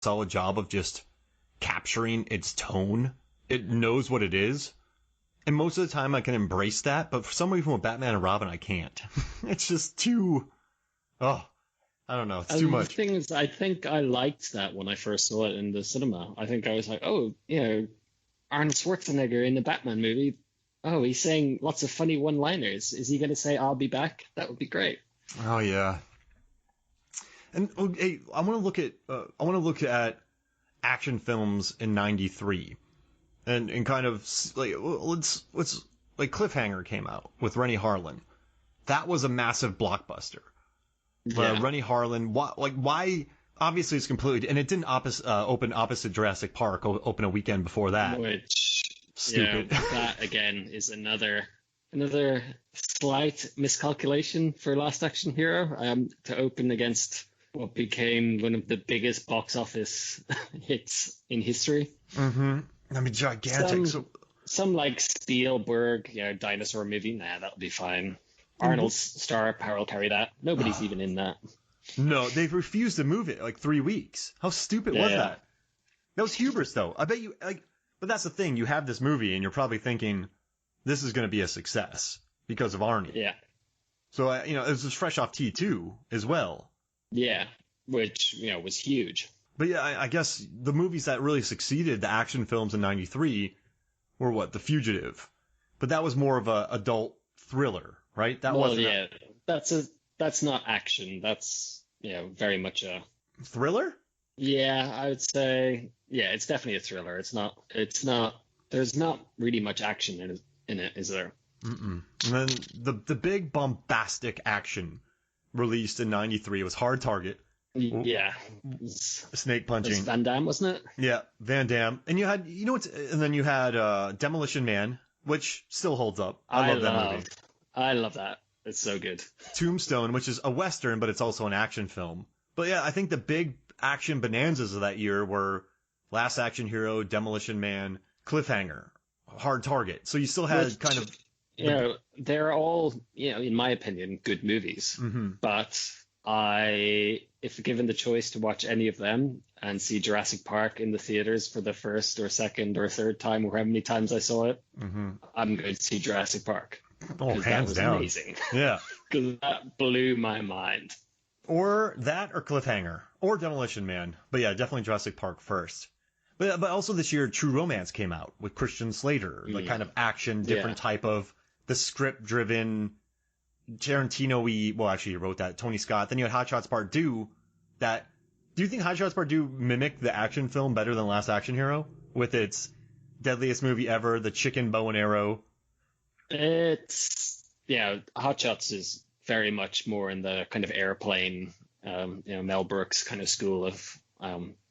solid job of just capturing its tone. It knows what it is. And most of the time I can embrace that, but for some reason with Batman and Robin, I can't. It's just too, I don't know. It's too much. The thing is, I think I liked that when I first saw it in the cinema. I think I was like, oh, Arnold Schwarzenegger in the Batman movie. Oh, he's saying lots of funny one-liners. Is he going to say, I'll be back? That would be great. Oh, yeah. And hey, I want to look at action films in '93, and kind of like let's like Cliffhanger came out with Rennie Harlin. That was a massive blockbuster. Yeah. Rennie Harlin, why? Obviously, it's completely, and it didn't open opposite Jurassic Park. Open a weekend before that. Which, stupid. That again is another slight miscalculation for Last Action Hero. To open against what became one of the biggest box office hits in history. Mm-hmm. I mean, gigantic. Some like Spielberg, dinosaur movie. Nah, that'll be fine. Arnold's star power will carry that. Nobody's even in that. No, they've refused to move it like 3 weeks. How stupid was that? That was hubris, though. I bet you, but that's the thing. You have this movie, and you're probably thinking, this is going to be a success because of Arnie. Yeah. So, it was just fresh off T2 as well. Yeah, which, was huge. But yeah, I guess the movies that really succeeded, the action films in '93, were what? The Fugitive. But that was more of a adult thriller, right? That wasn't. That's not action. That's very much a thriller. Yeah, I would say it's definitely a thriller. It's not. There's not really much action in it, is there? Mm-mm. And then the big bombastic action released in '93 was Hard Target. Yeah. Snake punching. It was Van Damme, wasn't it? Yeah, Van Damme. And you had, and then you had Demolition Man, which still holds up. I love that movie. I love that. It's so good. Tombstone, which is a Western, but it's also an action film. But yeah, I think the big action bonanzas of that year were Last Action Hero, Demolition Man, Cliffhanger, Hard Target. So you still had they're all, in my opinion, good movies. Mm-hmm. But if given the choice to watch any of them and see Jurassic Park in the theaters for the first or second or third time, or how many times I saw it, mm-hmm. I'm going to see Jurassic Park. Oh, hands down. Amazing. Yeah. Because that blew my mind. Or that, or Cliffhanger, or Demolition Man. But yeah, definitely Jurassic Park first. But also this year, True Romance came out with Christian Slater, the kind of action, different type of the script-driven Tarantino-y. Well, actually, he wrote that. Tony Scott. Then you had Hot Shots Part 2. Do you think Hot Shots Part 2 mimicked the action film better than Last Action Hero with its deadliest movie ever, the chicken bow and arrow? Hot Shots is very much more in the kind of airplane, Mel Brooks kind of school of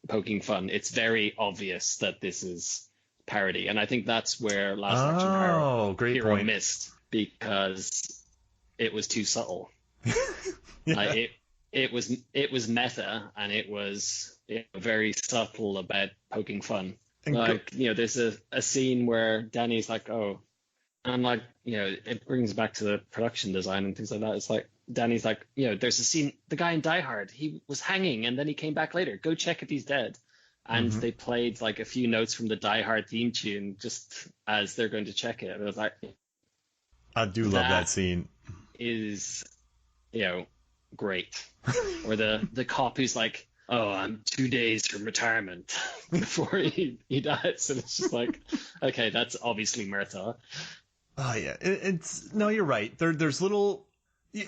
poking fun. It's very obvious that this is parody, and I think that's where Last Action Hero missed, because it was too subtle. Yeah. It was meta, and it was very subtle about poking fun. There's a scene where Danny's like, oh. And it brings back to the production design and things like that. It's like Danny's like, there's a scene, the guy in Die Hard, he was hanging and then he came back later. Go check if he's dead. And they played like a few notes from the Die Hard theme tune just as they're going to check it. And I was like, I do love that scene. Is, great. Or the cop who's like, oh, I'm 2 days from retirement before he dies. And it's just like, okay, that's obviously Murtaugh. Oh, yeah. You're right. There's little...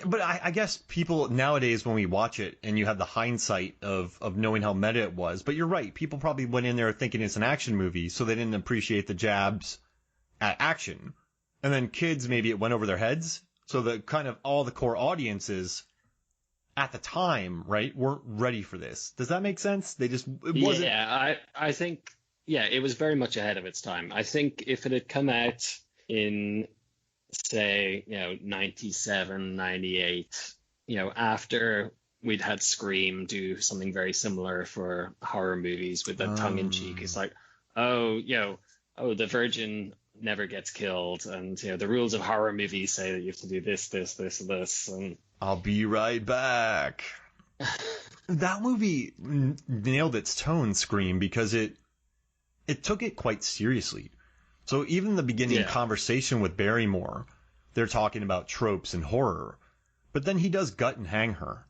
But I guess people nowadays, when we watch it, and you have the hindsight of knowing how meta it was, but you're right. People probably went in there thinking it's an action movie, so they didn't appreciate the jabs at action. And then kids, maybe it went over their heads. So the kind of all the core audiences at the time, right, weren't ready for this. Does that make sense? It wasn't... Yeah, I think, it was very much ahead of its time. I think if it had come out in, say, 97, 98, after we'd had Scream do something very similar for horror movies with the tongue-in-cheek, it's like, the virgin never gets killed, and the rules of horror movies say that you have to do this, this, this, and this, and I'll be right back. That movie nailed its tone, Scream, because it took it quite seriously. So even the beginning conversation with Barrymore, they're talking about tropes and horror, but then he does gut and hang her,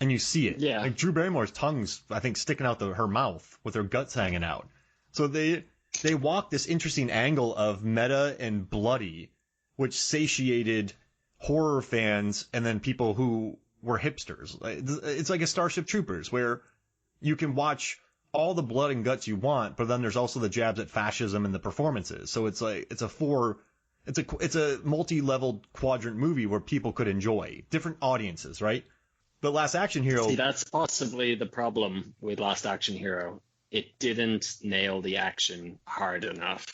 and you see it. Yeah. Like Drew Barrymore's tongue's, I think, sticking out her mouth with her guts hanging out. So they walk this interesting angle of meta and bloody, which satiated horror fans and then people who were hipsters. It's like a Starship Troopers, where you can watch all the blood and guts you want, but then there's also the jabs at fascism and the performances. So it's a multi-leveled quadrant movie where people could enjoy different audiences, right? But Last Action Hero. See, that's possibly the problem with Last Action Hero. It didn't nail the action hard enough.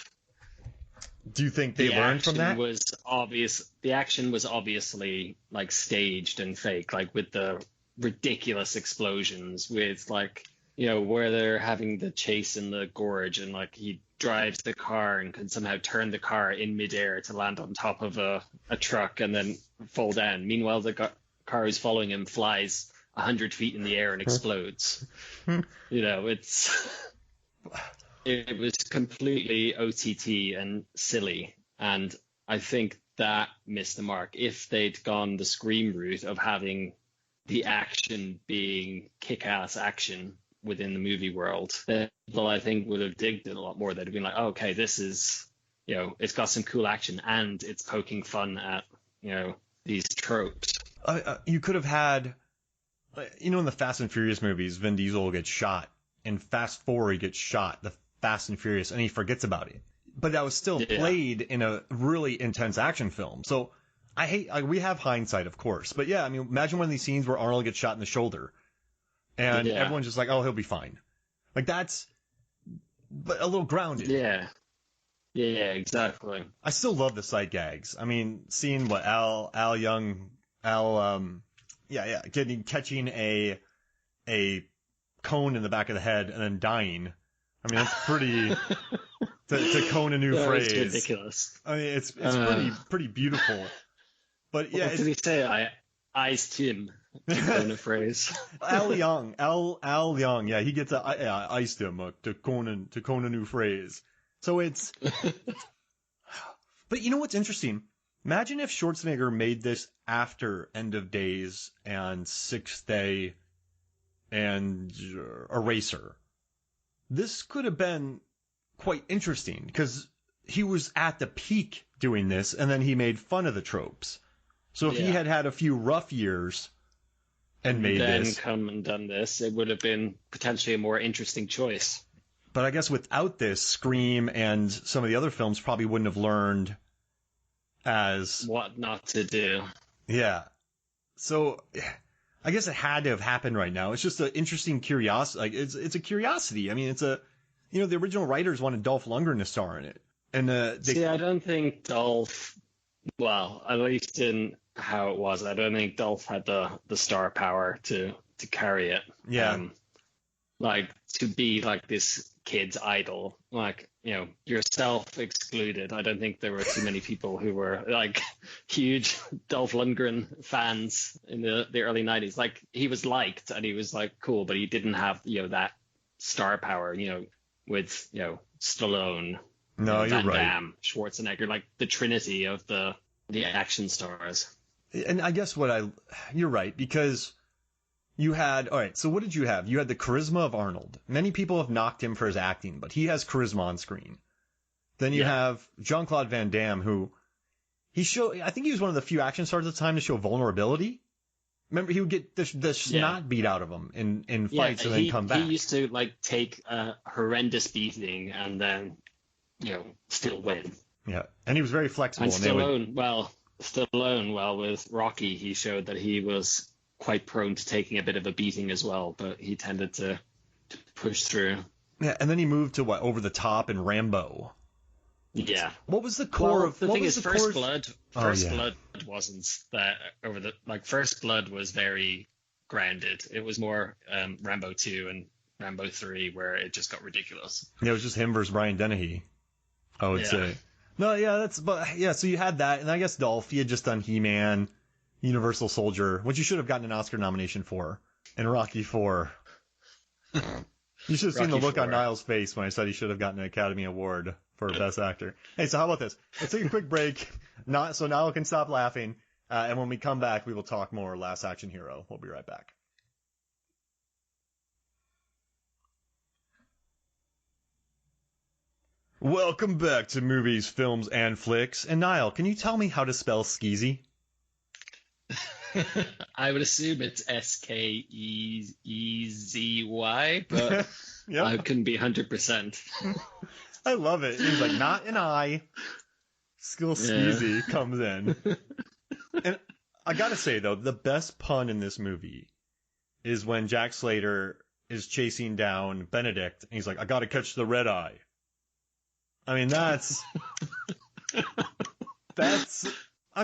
Do you think they learned from that? The action was obviously like staged and fake, like with the ridiculous explosions, with like, you know, where they're having the chase in the gorge and like he drives the car and can somehow turn the car in midair to land on top of a truck and then fall down. Meanwhile, the car who's following him flies 100 feet in the air and explodes. You know, it was completely OTT and silly. And I think that missed the mark. If they'd gone the Scream route of having the action being kick-ass action within the movie world, then people, I think, would have digged it a lot more. They'd have been like, oh, okay, this is, you know, it's got some cool action and it's poking fun at, you know, these tropes. You could have had, you know, in the Fast and Furious movies, Vin Diesel gets shot. In Fast 4, he gets shot, the Fast and Furious, and he forgets about it. But that was still played in a really intense action film. So we have hindsight, of course. But yeah, I mean, imagine one of these scenes where Arnold gets shot in the shoulder. And everyone's just like, oh, he'll be fine. Like, that's a little grounded. Yeah. Yeah, exactly. I still love the sight gags. I mean, seeing what catching a cone in the back of the head and then dying. I mean, that's pretty to coin a new phrase. It's ridiculous. I mean, it's pretty beautiful. But yeah, what did he say? I iced him. To coin a phrase. Al Young, yeah, he gets iced him to coin a new phrase. So it's. But you know what's interesting? Imagine if Schwarzenegger made this after End of Days and Sixth Day and Eraser. This could have been quite interesting because he was at the peak doing this, and then he made fun of the tropes. So if he had had a few rough years and made this, come and done this, it would have been potentially a more interesting choice. But I guess without this, Scream and some of the other films probably wouldn't have learned what not to do. Yeah. So I guess it had to have happened right now. It's just an interesting curiosity. Like it's a curiosity. I mean, the original writers wanted Dolph Lundgren to star in it. And I don't think Dolph, well, at least in how it was, I don't think Dolph had the star power to carry it. Yeah. Like to be like this kid's idol, like, you know, yourself excluded. I don't think there were too many people who were like huge Dolph Lundgren fans in the early 90s. Like he was liked and he was like cool, but he didn't have, you know, that star power, you know, with, you know, Stallone, you're Van right. Damme, Schwarzenegger, like the trinity of the action stars. And I guess you're right, because you had, all right, so what did you have? You had the charisma of Arnold. Many people have knocked him for his acting, but he has charisma on screen. Then you have Jean-Claude Van Damme, who I think he was one of the few action stars at the time to show vulnerability. Remember, he would get the snot beat out of him in fights and then come back. He used to like take a horrendous beating and then, you know, still win. Yeah, and he was very flexible. And Stallone, with Rocky, he showed that he was quite prone to taking a bit of a beating as well, but he tended to push through. Yeah, and then he moved to Over the Top and Rambo. Yeah. What was the core of the thing is First Blood? Blood wasn't that First Blood was very grounded. It was more Rambo 2 and Rambo 3 where it just got ridiculous. Yeah, it was just him versus Brian Dennehy, I would say. No, yeah, so you had that, and I guess Dolph, he had just done He-Man, Universal Soldier, which you should have gotten an Oscar nomination for. And Rocky 4. You should have seen the look on Niall's face when I said he should have gotten an Academy Award for Best Actor. Hey, so how about this? Let's take a quick break, so Niall can stop laughing, and when we come back, we will talk more Last Action Hero. We'll be right back. Welcome back to Movies, Films, and Flicks. And Niall, can you tell me how to spell skeezy? I would assume it's Skeezy, but yep. I couldn't be 100%. I love it. He's like, not an I. Skill skeezy comes in. And I gotta say, though, the best pun in this movie is when Jack Slater is chasing down Benedict, and he's like, I gotta catch the red eye. I mean, that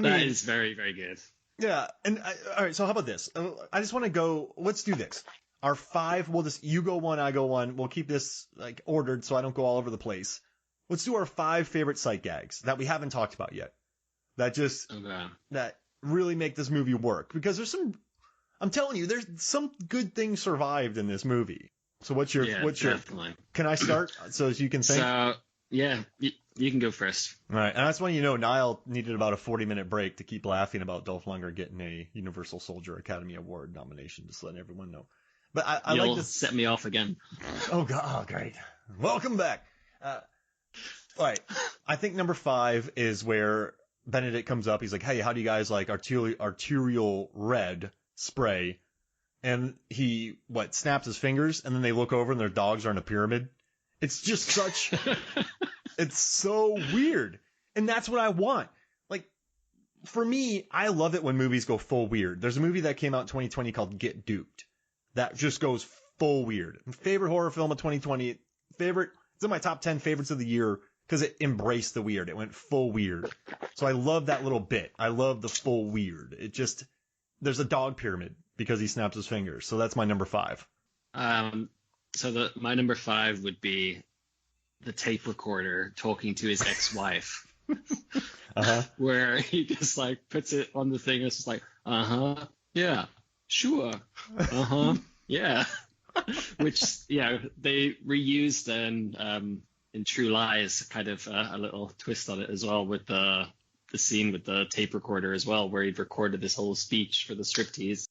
is very, very good. Yeah, and all right, so how about this? I just want to go, let's do this. Our 5, you go 1, I go 1. We'll keep this like ordered so I don't go all over the place. Let's do our 5 favorite sight gags that we haven't talked about yet. That really make this movie work. Because I'm telling you, there's some good things survived in this movie. So what's your, can I start so as you can think? So, yeah, you can go first. All right, and I just want you to know, Niall needed about a 40-minute break to keep laughing about Dolph Lundgren getting a Universal Soldier Academy Award nomination, just letting everyone know. But I like this. Set me off again. Oh, God, oh, great. Welcome back. All right, I think number 5 is where Benedict comes up. He's like, hey, how do you guys like arterial red spray? And he, snaps his fingers, and then they look over and their dogs are in a pyramid. It's just such... It's so weird. And that's what I want. Like, for me, I love it when movies go full weird. There's a movie that came out in 2020 called Get Duped. That just goes full weird. Favorite horror film of 2020. It's in my top 10 favorites of the year because it embraced the weird. It went full weird. So I love that little bit. I love the full weird. There's a dog pyramid because he snaps his fingers. So that's my number 5. My number 5 would be the tape recorder talking to his ex-wife. Where he just like puts it on the thing and it's just like, yeah, sure, yeah. Which, they reused in True Lies, kind of a little twist on it as well with the scene with the tape recorder as well, where he'd recorded this whole speech for the striptease.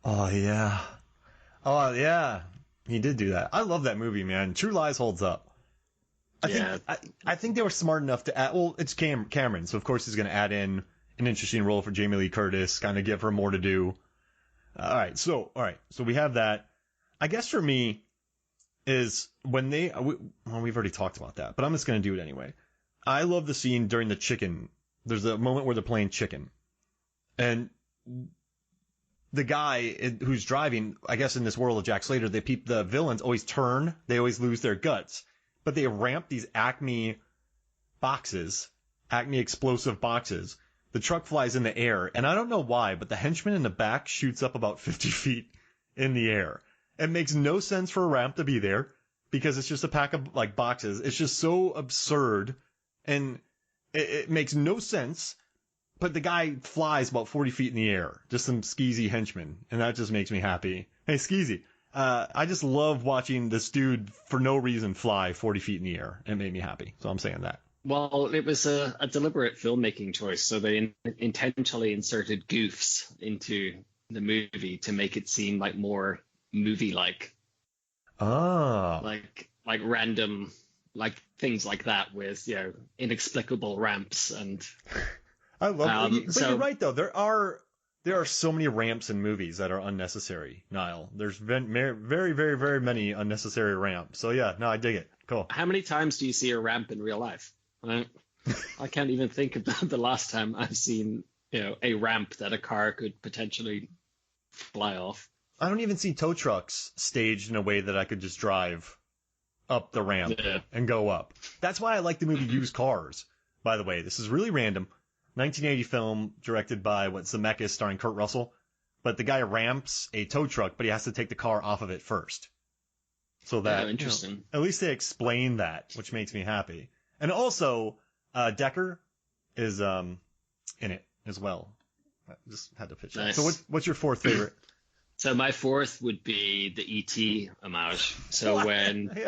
Oh yeah, he did do that. I love that movie, man. True Lies holds up. I think they were smart enough to add. Well, it's Cameron, so of course he's going to add in an interesting role for Jamie Lee Curtis, kind of give her more to do. All right, so we have that. I guess for me is when we've already talked about that, but I'm just going to do it anyway. I love the scene during the chicken. There's a moment where they're playing chicken, and the guy who's driving, I guess in this world of Jack Slater, the villains always turn. They always lose their guts. But they ramp these Acme explosive boxes. The truck flies in the air, and I don't know why, but the henchman in the back shoots up about 50 feet in the air. It makes no sense for a ramp to be there, because it's just a pack of like boxes. It's just so absurd, and it makes no sense, but the guy flies about 40 feet in the air. Just some skeezy henchman, and that just makes me happy. Hey, skeezy. I just love watching this dude for no reason fly 40 feet in the air. It made me happy. So I'm saying that. Well, it was a deliberate filmmaking choice. So they intentionally inserted goofs into the movie to make it seem like more movie-like. Ah. Like random, like things like that with, inexplicable ramps and... I love it. But you're right, though. There are so many ramps in movies that are unnecessary, Niall. There's been very, very, very many unnecessary ramps. So yeah, no, I dig it. Cool. How many times do you see a ramp in real life? I can't even think about the last time I've seen, a ramp that a car could potentially fly off. I don't even see tow trucks staged in a way that I could just drive up the ramp and go up. That's why I like the movie Used Cars, by the way. This is really random. 1980 film directed by Zemeckis, starring Kurt Russell. But the guy ramps a tow truck, but he has to take the car off of it first. So that, interesting. At least they explain that, which makes me happy. And also, Decker is in it as well. I just had to pitch that. Nice. So what's your 4th favorite? So my fourth would be the ET homage. So when